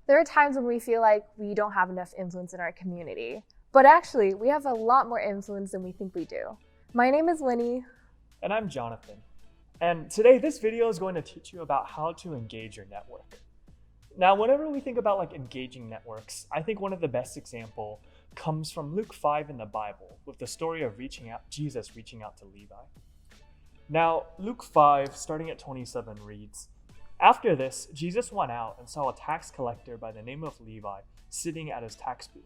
There are times when we feel like we don't have enough influence in our community, but actually we have a lot more influence than we think we do. My name is Winnie. And I'm Jonathan. And today this video is going to teach you about how to engage your network. Now, whenever we think about engaging networks, I think one of the best example comes from Luke 5 in the Bible with the story of Jesus reaching out to Levi. Now, Luke 5, starting at 27 reads, "After this, Jesus went out and saw a tax collector by the name of Levi sitting at his tax booth.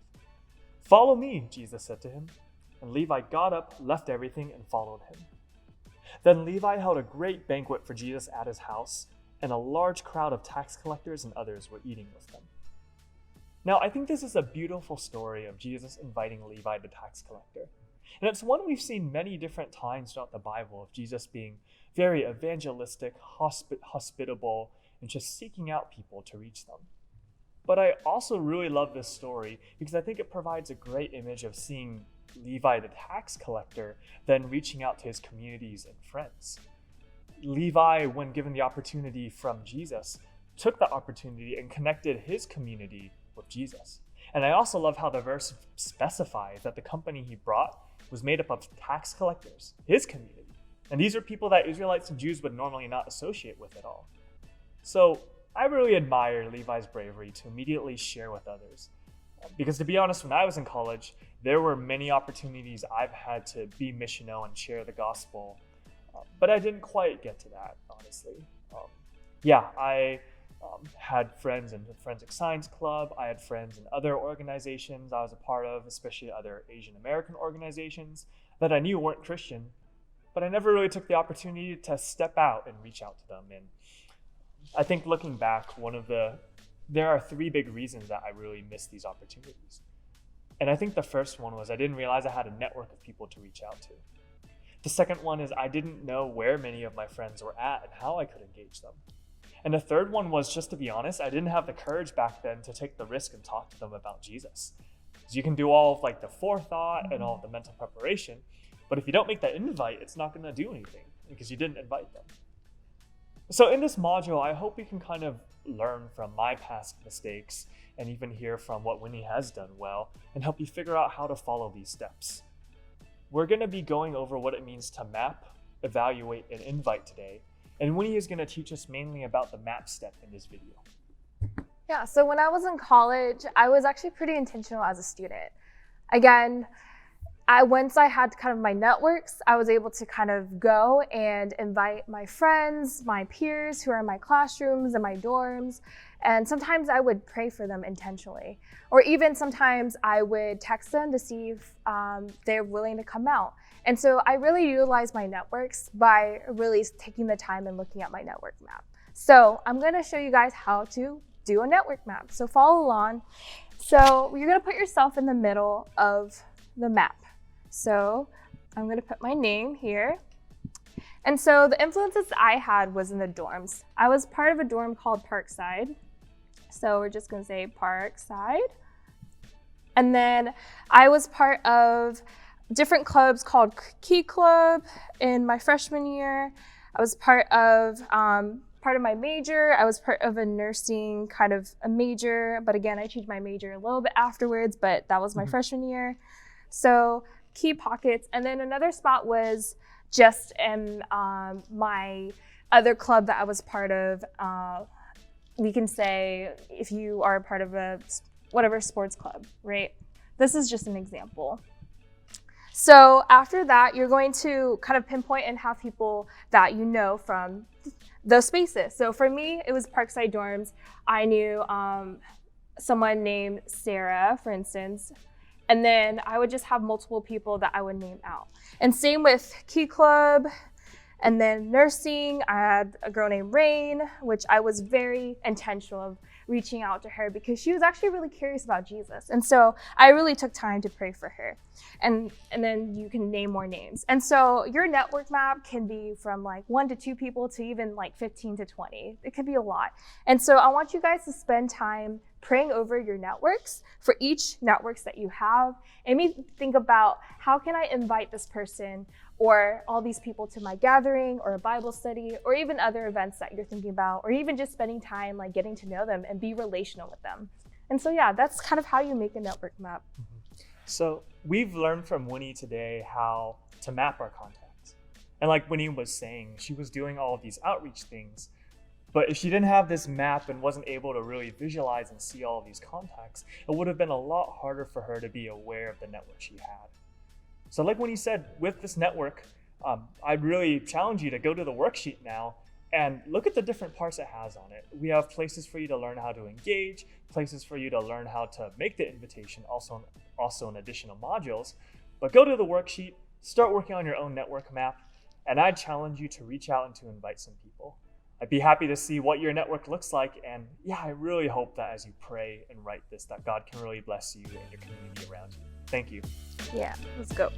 'Follow me,' Jesus said to him. And Levi got up, left everything, and followed him. Then Levi held a great banquet for Jesus at his house, and a large crowd of tax collectors and others were eating with them." Now, I think this is a beautiful story of Jesus inviting Levi the tax collector. And it's one we've seen many different times throughout the Bible of Jesus being very evangelistic, hospitable, and just seeking out people to reach them. But I also really love this story because I think it provides a great image of seeing Levi the tax collector then reaching out to his communities and friends. Levi, when given the opportunity from Jesus, took the opportunity and connected his community with Jesus. And I also love how the verse specifies that the company he brought was made up of tax collectors, his community. And these are people that Israelites and Jews would normally not associate with at all. So I really admire Levi's bravery to immediately share with others. Because to be honest, when I was in college, there were many opportunities I've had to be missional and share the gospel, but I didn't quite get to that, honestly. I had friends in the Forensic Science Club. I had friends in other organizations I was a part of, especially other Asian American organizations that I knew weren't Christian, but I never really took the opportunity to step out and reach out to them. And I think looking back, there are three big reasons that I really missed these opportunities. And I think the first one was I didn't realize I had a network of people to reach out to. The second one is I didn't know where many of my friends were at and how I could engage them. And the third one was, just to be honest, I didn't have the courage back then to take the risk and talk to them about Jesus. Because you can do all of the forethought and all of the mental preparation, but if you don't make that invite, it's not going to do anything because you didn't invite them. So in this module, I hope we can kind of learn from my past mistakes and even hear from what Winnie has done well and help you figure out how to follow these steps. We're going to be going over what it means to map, evaluate, and invite today. And Winnie is going to teach us mainly about the map step in this video. Yeah, so when I was in college, I was actually pretty intentional as a student. Again, once I had kind of my networks, I was able to kind of go and invite my friends, my peers who are in my classrooms and my dorms. And sometimes I would pray for them intentionally. Or even sometimes I would text them to see if they're willing to come out. And so I really utilized my networks by really taking the time and looking at my network map. So I'm going to show you guys how to do a network map. So follow along. So you're going to put yourself in the middle of the map. So I'm going to put my name here. And so the influences I had was in the dorms. I was part of a dorm called Parkside. So we're just going to say Parkside. And then I was part of different clubs called Key Club in my freshman year. I was part of my major. I was part of a nursing kind of a major, but again, I changed my major a little bit afterwards, but that was my freshman year. So Key Pockets. And then another spot was just in my other club that I was part of. We can say if you are a part of a whatever sports club, right? This is just an example. So after that, you're going to kind of pinpoint and have people that you know from those spaces. So for me, it was Parkside dorms. I knew someone named Sarah, for instance. And then I would just have multiple people that I would name out. And same with Key Club. And then nursing, I had a girl named Rain, which I was very intentional of reaching out to her because she was actually really curious about Jesus. And so I really took time to pray for her. And then you can name more names. And so your network map can be from 1 to 2 people to even 15 to 20. It could be a lot. And so I want you guys to spend time praying over your networks for each networks that you have. And maybe think about, how can I invite this person or all these people to my gathering or a Bible study or even other events that you're thinking about, or even just spending time like getting to know them and be relational with them. And so yeah, that's kind of how you make a network map. So we've learned from Winnie today how to map our contacts. And like Winnie was saying, she was doing all of these outreach things, but if she didn't have this map and wasn't able to really visualize and see all of these contacts, it would have been a lot harder for her to be aware of the network she had. So like Winnie said, with this network, I'd really challenge you to go to the worksheet now and look at the different parts it has on it. We have places for you to learn how to engage, places for you to learn how to make the invitation, also in additional modules. But go to the worksheet, start working on your own network map, and I challenge you to reach out and to invite some people. I'd be happy to see what your network looks like, and yeah, I really hope that as you pray and write this, that God can really bless you and your community around you. Thank you. Yeah, let's go.